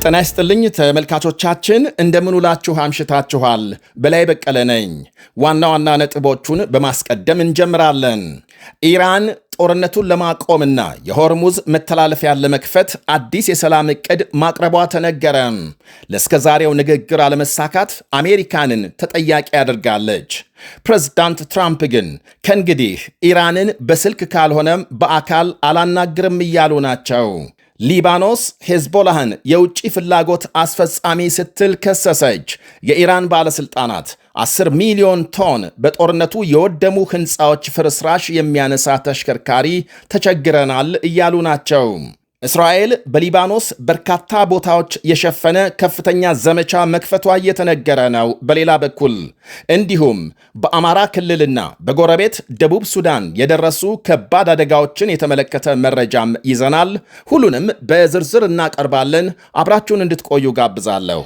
ጤና ይስጥልኝ ተመልካቾቻችን፣ እንደምንውላችሁ አምሽታችኋል። በላይ በቀለ ነኝ። ዋና ዋና ነጥቦቹን በማስቀደም እንጀምራለን። ኢራን ጦርነቱን ለማቆምና የሆርሙዝ መተላለፊያን ለመክፈት አዲስ የሰላም ዕቅድ ማቅረቧ ተነገረ። ለእስከዛሬው ንግግር አለመሳካት አሜሪካንን ተጠያቂ አድርጋለች። ፕሬዝዳንት ትራምፕ ግን ከእንግዲህ ኢራንን በስልክ ካልሆነም በአካል አላናግርም እያሉ ናቸው። ሊባኖስ ሄዝቦላህን የውጭ ፍላጎት አስፈጻሚ ስትል ከሰሰች። የኢራን ባለሥልጣናት 10 ሚሊዮን ቶን በጦርነቱ የወደሙ ሕንፃዎች ፍርስራሽ የሚያነሳ ተሽከርካሪ ተቸግረናል እያሉ ናቸው። እስራኤል በሊባኖስ በርካታ ቦታዎች የሸፈነ ከፍተኛ ዘመቻ መክፈቷ እየተነገረ ነው። በሌላ በኩል እንዲሁም በአማራ ክልልና በጎረቤት ደቡብ ሱዳን የደረሱ ከባድ አደጋዎችን የተመለከተ መረጃም ይዘናል። ሁሉንም በዝርዝር እናቀርባለን። አብራችሁን እንድትቆዩ ጋብዛለሁ።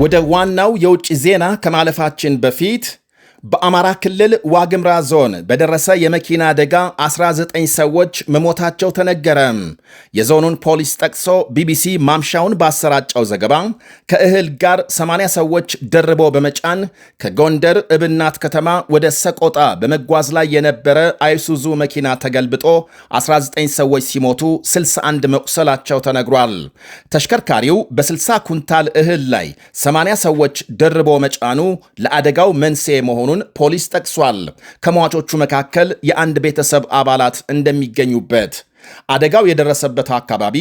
ወደ ዋናው የውጭ ዜና ከማለፋችን በፊት በአማራ ክልል ዋግምራ ዞን በደረሰ የመኪና አደጋ 19 ሰዎች መሞታቸው ተነገረ። የዞኑን ፖሊስ ጠቅሶ ቢቢሲ ማምሻውን ባሰራጨው ዘገባ ከእህል ጋር 80 ሰዎች ደርቦ በመጫን ከጎንደር እብናት ከተማ ወደ ሰቆጣ በመጓዝ ላይ የነበረ አይሱዙ መኪና ተገልብጦ 19 ሰዎች ሲሞቱ 61 መቁሰላቸው ተነግሯል። ተሽከርካሪው በ60 ኩንታል እህል ላይ 80 ሰዎች ደርቦ መጫኑ ለአደጋው መንስኤ መሆኑን ፖሊስ ጠቅሷል። ከሟቾቹ መካከል የአንድ ቤተሰብ አባላት እንደሚገኙበት። አደጋው የደረሰበት አካባቢ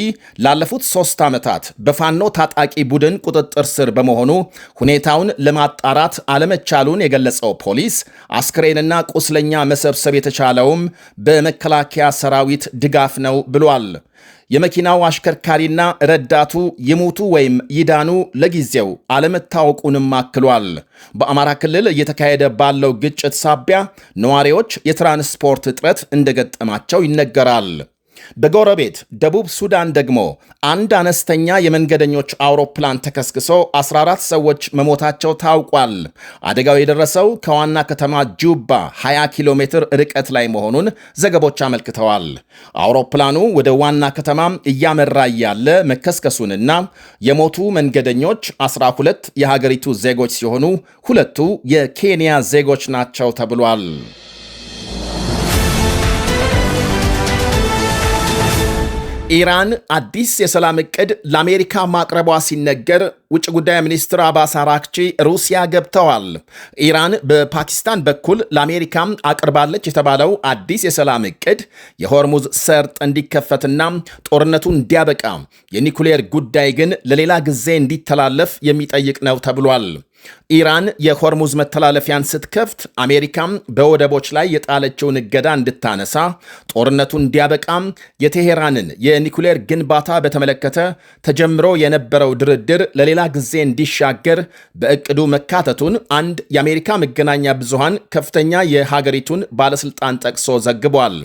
ላለፉት 3 ዓመታት በፋኖ ታጣቂ ቡድን ቁጥጥር ስር በመሆኑ ሁኔታውን ለማጣራት አለመቻሉን የገለጸው ፖሊስ አስክሬንና ቁስለኛ መሰብሰብ የተቻለውም በመከላከያ ሰራዊት ድጋፍ ነው ብሏል። የመኪናው አሽከርካሪና ረዳቱ ይሙቱ ወይም ይዳኑ ለጊዜው አለመታወቁንም አክሏል። በአማራ ክልል እየተካሄደ ባለው ግጭት ሳቢያ ነዋሪዎች የትራንስፖርት እጥረት እንደገጠማቸው ይነገራል። በጎረቤት ደቡብ ሱዳን ደግሞ አንድ አነስተኛ የመንገደኞች አውሮፕላን ተከስክሶ 14 ሰዎች መሞታቸው ታውቋል። አደጋው የደረሰው ከዋና ከተማ ጁባ 20 ኪሎ ሜትር ርቀት ላይ መሆኑን ዘገቦች አመልክተዋል። አውሮፕላኑ ወደ ዋና ከተማም እያመራ ያለ መከስከሱንና የሞቱ መንገደኞች 12 የሀገሪቱ ዜጎች ሲሆኑ 2 የኬንያ ዜጎች ናቸው ተብሏል። ኢራን አዲስ የሰላም ዕቅድ ለአሜሪካ ማቅረቧ ሲነገር ውጭ ጉዳይ ሚኒስትር አባስ አራክቺ ሩሲያ ገብተዋል። ኢራን በፓኪስታን በኩል ለአሜሪካ አቅርባለች የተባለው አዲስ የሰላም ዕቅድ የሆርሙዝ ሰርጥ እንዲከፈትና ጦርነቱ እንዲያበቃ፣ የኒኩሌር ጉዳይ ግን ለሌላ ጊዜ እንዲተላለፍ የሚጠይቅ ነው ተብሏል። ኢራን የሆርሙዝ መተላለፊያን ስትከፍት አሜሪካም በወደቦች ላይ የጣለችውን እገዳ እንድታነሳ፣ ጦርነቱ እንዲያበቃም፣ የቴሄራንን የኒኩሌር ግንባታ በተመለከተ ተጀምሮ የነበረው ድርድር ለሌላ ጊዜ እንዲሻገር በእቅዱ መካተቱን አንድ የአሜሪካ መገናኛ ብዙሃን ከፍተኛ የሀገሪቱን ባለስልጣን ጠቅሶ ዘግቧል።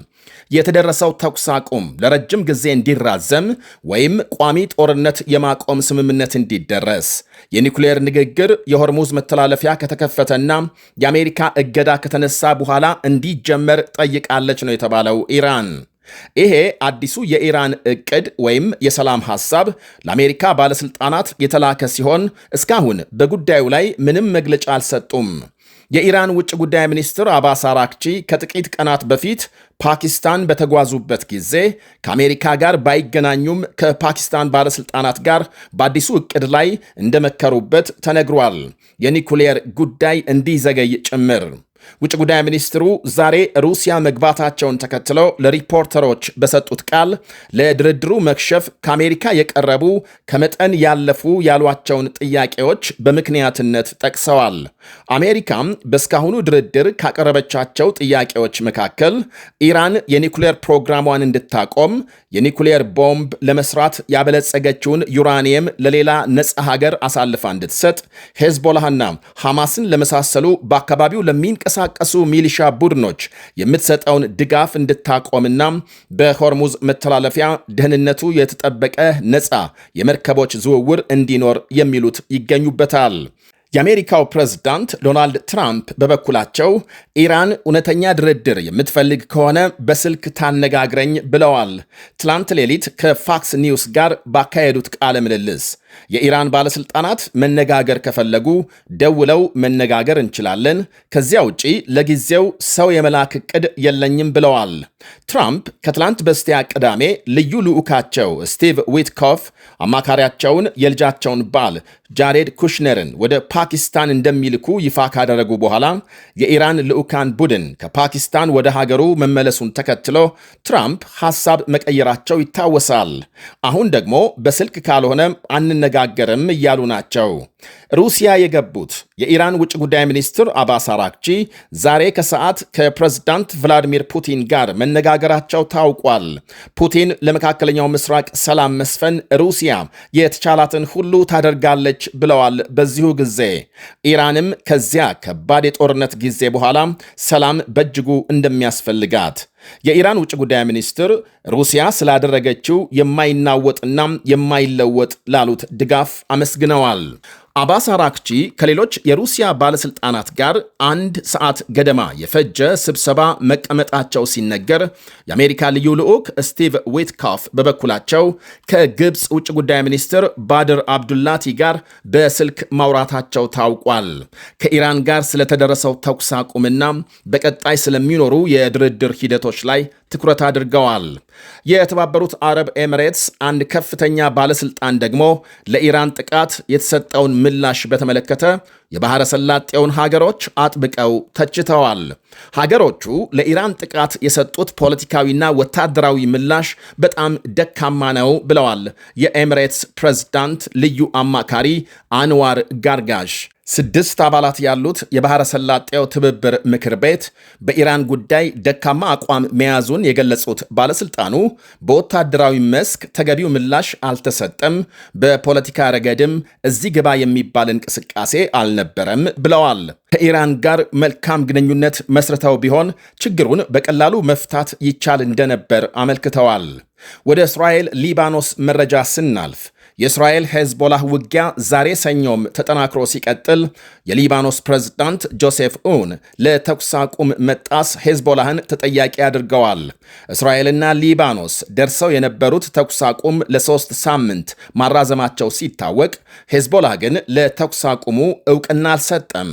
የተደረሰው ተኩስ አቁም ለረጅም ጊዜ እንዲራዘም ወይም ቋሚ ጦርነት የማቆም ስምምነት እንዲደረስ፣ የኒኩሌር ንግግር የሆርሙዝ መተላለፊያ ከተከፈተና የአሜሪካ እገዳ ከተነሳ በኋላ እንዲጀመር ጠይቃለች ነው የተባለው ኢራን። ይሄ አዲሱ የኢራን ዕቅድ ወይም የሰላም ሐሳብ ለአሜሪካ ባለሥልጣናት የተላከ ሲሆን እስካሁን በጉዳዩ ላይ ምንም መግለጫ አልሰጡም። የኢራን ውጭ ጉዳይ ሚኒስትር አባስ አራክቺ ከጥቂት ቀናት በፊት ፓኪስታን በተጓዙበት ጊዜ ከአሜሪካ ጋር ባይገናኙም ከፓኪስታን ባለሥልጣናት ጋር በአዲሱ ዕቅድ ላይ እንደመከሩበት ተነግሯል። የኒኩሌር ጉዳይ እንዲዘገይ ጭምር። ውጭ ጉዳይ ሚኒስትሩ ዛሬ ሩሲያ መግባታቸውን ተከትለው ለሪፖርተሮች በሰጡት ቃል ለድርድሩ መክሸፍ ከአሜሪካ የቀረቡ ከመጠን ያለፉ ያሏቸውን ጥያቄዎች በምክንያትነት ጠቅሰዋል። አሜሪካም በእስካሁኑ ድርድር ካቀረበቻቸው ጥያቄዎች መካከል ኢራን የኒኩሌር ፕሮግራሟን እንድታቆም፣ የኒኩሌር ቦምብ ለመስራት ያበለጸገችውን ዩራኒየም ለሌላ ነፃ ሀገር አሳልፋ እንድትሰጥ፣ ሄዝቦላህና ሐማስን ለመሳሰሉ በአካባቢው ለሚንቀሳቀሱ ሚሊሻ ቡድኖች የምትሰጠውን ድጋፍ እንድታቆምና በሆርሙዝ መተላለፊያ ደህንነቱ የተጠበቀ ነፃ የመርከቦች ዝውውር እንዲኖር የሚሉት ይገኙበታል። የአሜሪካው ፕሬዝዳንት ዶናልድ ትራምፕ በበኩላቸው ኢራን እውነተኛ ድርድር የምትፈልግ ከሆነ በስልክ ታነጋግረኝ ብለዋል። ትላንት ሌሊት ከፋክስ ኒውስ ጋር ባካሄዱት ቃለ ምልልስ የኢራን ባለሥልጣናት መነጋገር ከፈለጉ ደውለው መነጋገር እንችላለን፣ ከዚያ ውጪ ለጊዜው ሰው የመላክ ዕቅድ የለኝም ብለዋል። ትራምፕ ከትላንት በስቲያ ቅዳሜ ልዩ ልዑካቸው ስቲቭ ዊትኮፍ አማካሪያቸውን የልጃቸውን ባል ጃሬድ ኩሽነርን ወደ ፓኪስታን እንደሚልኩ ይፋ ካደረጉ በኋላ የኢራን ልዑካን ቡድን ከፓኪስታን ወደ ሀገሩ መመለሱን ተከትሎ ትራምፕ ሐሳብ መቀየራቸው ይታወሳል። አሁን ደግሞ በስልክ ካልሆነ አንነጋገርም እያሉ ናቸው። ሩሲያ የገቡት የኢራን ውጭ ጉዳይ ሚኒስትር አባስ አራክቺ ዛሬ ከሰዓት ከፕሬዝዳንት ቭላዲሚር ፑቲን ጋር መነጋገራቸው ታውቋል። ፑቲን ለመካከለኛው ምስራቅ ሰላም መስፈን ሩሲያ የተቻላትን ሁሉ ታደርጋለች ብለዋል። በዚሁ ጊዜ ኢራንም ከዚያ ከባድ የጦርነት ጊዜ በኋላ ሰላም በእጅጉ እንደሚያስፈልጋት የኢራን ውጭ ጉዳይ ሚኒስትር ሩሲያ ስላደረገችው የማይናወጥና የማይለወጥ ላሉት ድጋፍ አመስግነዋል። አባስ አራክቺ ከሌሎች የሩሲያ ባለሥልጣናት ጋር 1 ሰዓት ገደማ የፈጀ ስብሰባ መቀመጣቸው ሲነገር የአሜሪካ ልዩ ልዑክ ስቲቭ ዊትኮፍ በበኩላቸው ከግብፅ ውጭ ጉዳይ ሚኒስትር ባድር አብዱላቲ ጋር በስልክ ማውራታቸው ታውቋል። ከኢራን ጋር ስለተደረሰው ተኩስ አቁምና በቀጣይ ስለሚኖሩ የድርድር ሂደቶች ላይ ትኩረት አድርገዋል። የተባበሩት አረብ ኤሚሬትስ አንድ ከፍተኛ ባለሥልጣን ደግሞ ለኢራን ጥቃት የተሰጠውን ምላሽ በተመለከተ የባሕረ ሰላጤውን ሀገሮች አጥብቀው ተችተዋል። ሀገሮቹ ለኢራን ጥቃት የሰጡት ፖለቲካዊና ወታደራዊ ምላሽ በጣም ደካማ ነው ብለዋል የኤሚሬትስ ፕሬዝዳንት ልዩ አማካሪ አንዋር ጋርጋሽ። 6 አባላት ያሉት የባሕረ ሰላጤው ትብብር ምክር ቤት በኢራን ጉዳይ ደካማ አቋም መያዙን የገለጹት ባለሥልጣኑ በወታደራዊ መስክ ተገቢው ምላሽ አልተሰጠም፣ በፖለቲካ ረገድም እዚህ ግባ የሚባል እንቅስቃሴ አልነበረም ብለዋል። ከኢራን ጋር መልካም ግንኙነት መስርተው ቢሆን ችግሩን በቀላሉ መፍታት ይቻል እንደነበር አመልክተዋል። ወደ እስራኤል ሊባኖስ መረጃ ስናልፍ የእስራኤል ሄዝቦላህ ውጊያ ዛሬ ሰኞም ተጠናክሮ ሲቀጥል የሊባኖስ ፕሬዝዳንት ጆሴፍ ኡን ለተኩስ አቁም መጣስ ሄዝቦላህን ተጠያቂ አድርገዋል። እስራኤልና ሊባኖስ ደርሰው የነበሩት ተኩስ አቁም ለ3 ሳምንት ማራዘማቸው ሲታወቅ ሄዝቦላህ ግን ለተኩስ አቁሙ ዕውቅና አልሰጠም።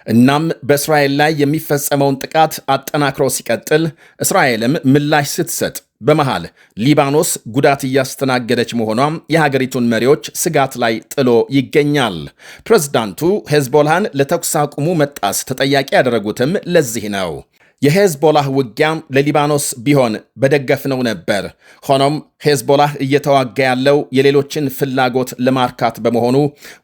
እናም በእስራኤል ላይ የሚፈጸመውን ጥቃት አጠናክሮ ሲቀጥል እስራኤልም ምላሽ ስትሰጥ በመሃል ሊባኖስ ጉዳት እያስተናገደች መሆኗም የሀገሪቱን መሪዎች ስጋት ላይ ጥሎ ይገኛል። ፕሬዝዳንቱ ሄዝቦላህን ለተኩስ አቁሙ መጣስ ተጠያቂ ያደረጉትም ለዚህ ነው። የሄዝቦላህ ውጊያም ለሊባኖስ ቢሆን በደገፍነው ነበር። ሆኖም ሄዝቦላህ እየተዋጋ ያለው የሌሎችን ፍላጎት ለማርካት በመሆኑ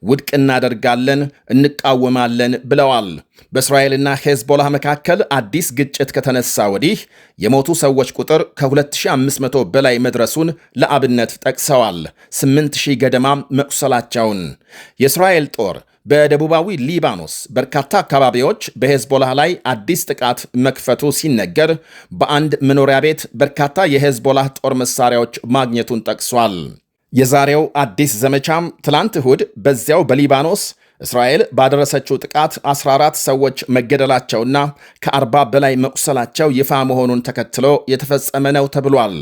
ውድቅ እናደርጋለን፣ እንቃወማለን ብለዋል። በእስራኤልና ሄዝቦላህ መካከል አዲስ ግጭት ከተነሳ ወዲህ የሞቱ ሰዎች ቁጥር ከ2500 በላይ መድረሱን ለአብነት ጠቅሰዋል። 8000 ገደማ መቁሰላቸውን የእስራኤል ጦር በደቡባዊ ሊባኖስ በርካታ አካባቢዎች በሄዝቦላህ ላይ አዲስ ጥቃት መክፈቱ ሲነገር በአንድ መኖሪያ ቤት በርካታ የሄዝቦላህ ጦር መሳሪያዎች ማግኘቱን ጠቅሷል። የዛሬው አዲስ ዘመቻም ትላንት እሁድ በዚያው በሊባኖስ እስራኤል ባደረሰችው ጥቃት 14 ሰዎች መገደላቸውና ከ40 በላይ መቁሰላቸው ይፋ መሆኑን ተከትሎ የተፈጸመ ነው ተብሏል።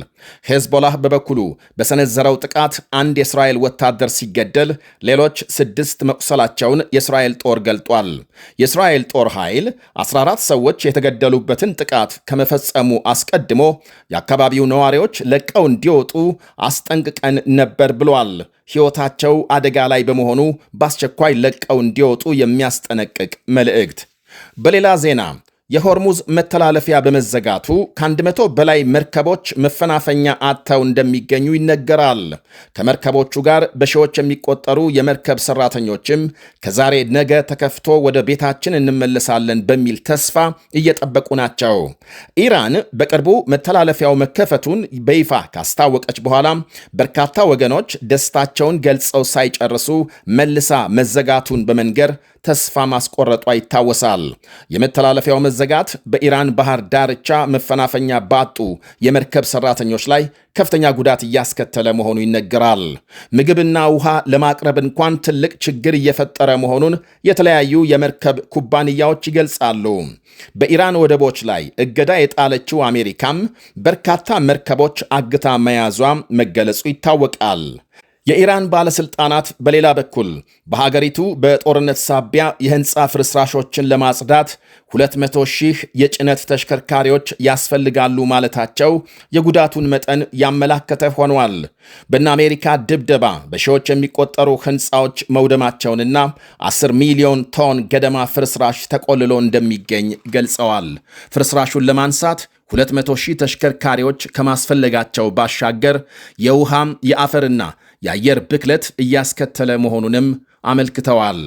ሄዝቦላህ በበኩሉ በሰነዘረው ጥቃት አንድ የእስራኤል ወታደር ሲገደል ሌሎች 6 መቁሰላቸውን የእስራኤል ጦር ገልጧል። የእስራኤል ጦር ኃይል 14 ሰዎች የተገደሉበትን ጥቃት ከመፈጸሙ አስቀድሞ የአካባቢው ነዋሪዎች ለቀው እንዲወጡ አስጠንቅቀን ነበር ብሏል። ሕይወታቸው አደጋ ላይ በመሆኑ በአስቸኳይ ለቀው እንዲወጡ የሚያስጠነቅቅ መልእክት። በሌላ ዜና የሆርሙዝ መተላለፊያ በመዘጋቱ ከ100 በላይ መርከቦች መፈናፈኛ አጥተው እንደሚገኙ ይነገራል። ከመርከቦቹ ጋር በሺዎች የሚቆጠሩ የመርከብ ሰራተኞችም ከዛሬ ነገ ተከፍቶ ወደ ቤታችን እንመለሳለን በሚል ተስፋ እየጠበቁ ናቸው። ኢራን በቅርቡ መተላለፊያው መከፈቱን በይፋ ካስታወቀች በኋላ በርካታ ወገኖች ደስታቸውን ገልጸው ሳይጨርሱ መልሳ መዘጋቱን በመንገር ተስፋ ማስቆረጧ ይታወሳል። የመተላለፊያው መዘጋት በኢራን ባህር ዳርቻ መፈናፈኛ ባጡ የመርከብ ሰራተኞች ላይ ከፍተኛ ጉዳት እያስከተለ መሆኑ ይነገራል። ምግብና ውሃ ለማቅረብ እንኳን ትልቅ ችግር እየፈጠረ መሆኑን የተለያዩ የመርከብ ኩባንያዎች ይገልጻሉ። በኢራን ወደቦች ላይ እገዳ የጣለችው አሜሪካም በርካታ መርከቦች አግታ መያዟ መገለጹ ይታወቃል። የኢራን ባለሥልጣናት በሌላ በኩል በሀገሪቱ በጦርነት ሳቢያ የሕንፃ ፍርስራሾችን ለማጽዳት 200,000 የጭነት ተሽከርካሪዎች ያስፈልጋሉ ማለታቸው የጉዳቱን መጠን ያመላከተ ሆኗል። በእነ አሜሪካ ድብደባ በሺዎች የሚቆጠሩ ሕንፃዎች መውደማቸውንና 10 ሚሊዮን ቶን ገደማ ፍርስራሽ ተቆልሎ እንደሚገኝ ገልጸዋል። ፍርስራሹን ለማንሳት 200,000 ተሽከርካሪዎች ከማስፈለጋቸው ባሻገር የውሃም የአፈርና የአየር ብክለት እያስከተለ መሆኑንም አመልክተዋል።